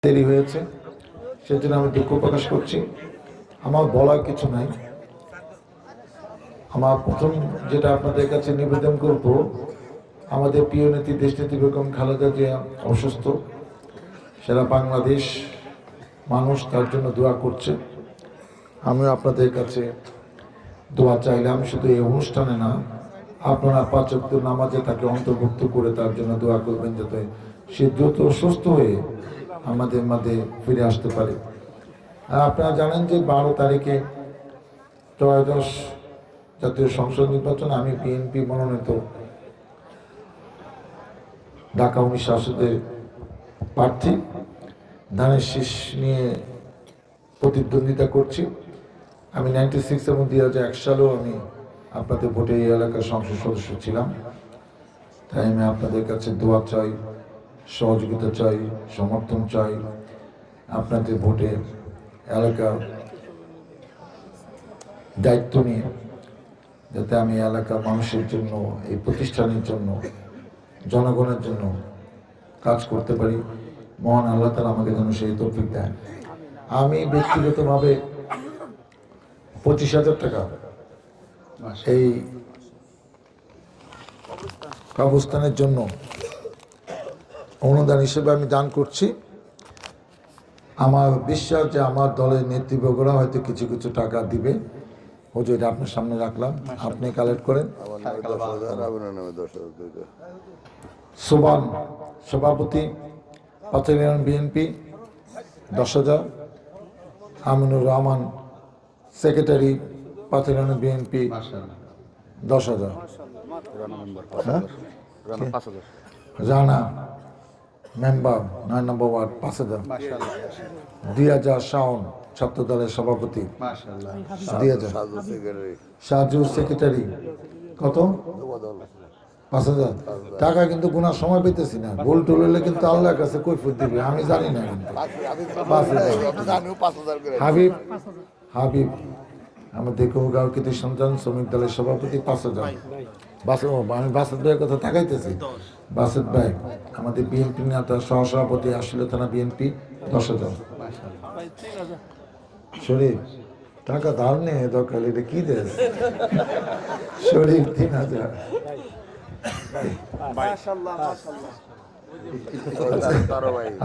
দেরি হয়েছে, সেজন্য আমি দুঃখ প্রকাশ করছি। আমার বলার কিছু নাই। আমার প্রথম যেটা আপনাদের কাছে নিবেদন করব, আমাদের প্রিয় নেত্রী দেশনেত্রী বেগম খালেদা জিয়া অসুস্থ। সারা বাংলাদেশ মানুষ তার জন্য দোয়া করছে। আমিও আপনাদের কাছে দোয়া চাইলাম, শুধু এই অনুষ্ঠানে না, আপনারা ৫ ওয়াক্ত নামাজে তাকে অন্তর্ভুক্ত করে তার জন্য দোয়া করবেন, যাতে সে দ্রুত সুস্থ হয়ে আমাদের মাঝে ফিরে আসতে পারে। আর আপনারা জানেন যে ১২ তারিখে ত্রয়োদশ জাতীয় সংসদ নির্বাচন, আমি বিএনপি মনোনীত ঢাকা ১৯ আসনের প্রার্থী ধানের শীষ নিয়ে প্রতিদ্বন্দ্বিতা করছি। আমি 96 এবং ২০০১ সালেও আমি আপনাদের ভোটে এই এলাকার সংসদ সদস্য ছিলাম। তাই আমি আপনাদের কাছে দোয়া চাই, সহযোগিতা চাই, সমর্থন চাই। আপনাদের ভোটে এলাকার দায়িত্ব নিয়ে যাতে আমি এলাকার মানুষের জন্য, এই প্রতিষ্ঠানের জন্য, জনগণের জন্য কাজ করতে পারি। মহান আল্লাহ তাআলা আমাকে যেন সেই তৌফিক দেন। আমি ব্যক্তিগতভাবে ২৫,০০০ টাকা এই কবরস্থানের জন্য অনুদান হিসেবে আমি দান করছি। আমার বিশ্বাস যে আমার দলের নেতৃবর্গরা হয়তো কিছু কিছু টাকা দিবে। হুজুর, এটা আপনার সামনে রাখলাম, আপনি কালেক্ট করেন। সুবান সভাপতি পাথরিয়ান বিএনপি ১০,০০০। আমিনুর রহমান সেক্রেটারি পাথরিয়ান বিএনপি ১০,০০০। রানা মেম্বার ৯ নম্বর ওয়ার্ড ৫,০০০। ২০০০ শাওন ছাত্র দলের সভাপতি ২০০০। সাজু সেক্রেটারি কত? ৫,০০০ টাকা। কিন্তু গুনার সময় পেতেছি না, গোল টোল হলে কিন্তু আল্লাহর কাছে কৈফিয়ত দিবে, আমি জানি না। কিন্তু ৫,০০০। হাবিব হাবিব আমাদের কৌগাঁও কৃতি সন্তান শ্রমিক দলের সভাপতি ৫,০০০। আমি বাসেদ ভাইয়ের কথা তাকাইতেছি। বাসেদ ভাই আমাদের বিএনপি নেতা, সহসভাপতি আসলে থানা বিএনপি ১০,০০০। শরীফ টাকা ধার নেই, দরকার এটা কি দেশ? শরীফ ৩,০০০।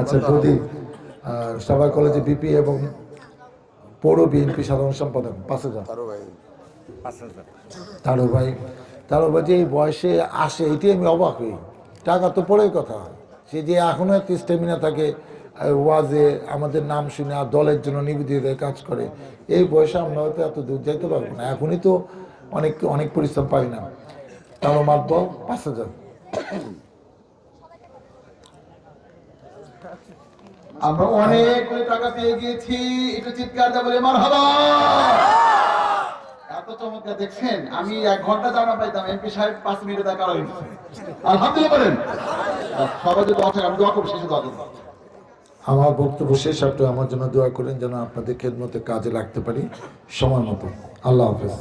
আচ্ছা, প্রদীপ সবাই কলেজে বিপি এবং পৌর বিএনপি সাধারণ সম্পাদক ৫,০০০। তারও ভাই যে এই বয়সে আসে, এটি আমি অবাক হই। টাকা তো পরের কথা, সে যে এখনো একটা স্টেমিনা থাকে, ওয়াজে আমাদের নাম শুনে আর দলের জন্য নিবেদিত কাজ করে। এই বয়সে আমরা হয়তো এত দূর যাইতে পারবো না। এখনই তো অনেক পরিশ্রম পাই না। তারও মাত্র ৫,০০০। আমরা অনেক টাকা পেয়ে গিয়েছি, একটু চিৎকার দিয়ে বলে মারহাবা। এত চমৎকার দেখছেন, আমি ১ ঘন্টা জানা পাইতাম, এমপি সাহেব ৫ মিনিটে দেখা হয়েছে। আলহামদুলিল্লাহ বলেন। সবাই যদি আমি দোয়া করবো, শেষে দোয়া করবো। আমার বক্তব্য শেষ, আপনি আমার জন্য দোয়া করেন যেন আপনাদের খেদমতে কাজে লাগতে পারি সময় মতো। আল্লাহ হাফেজ।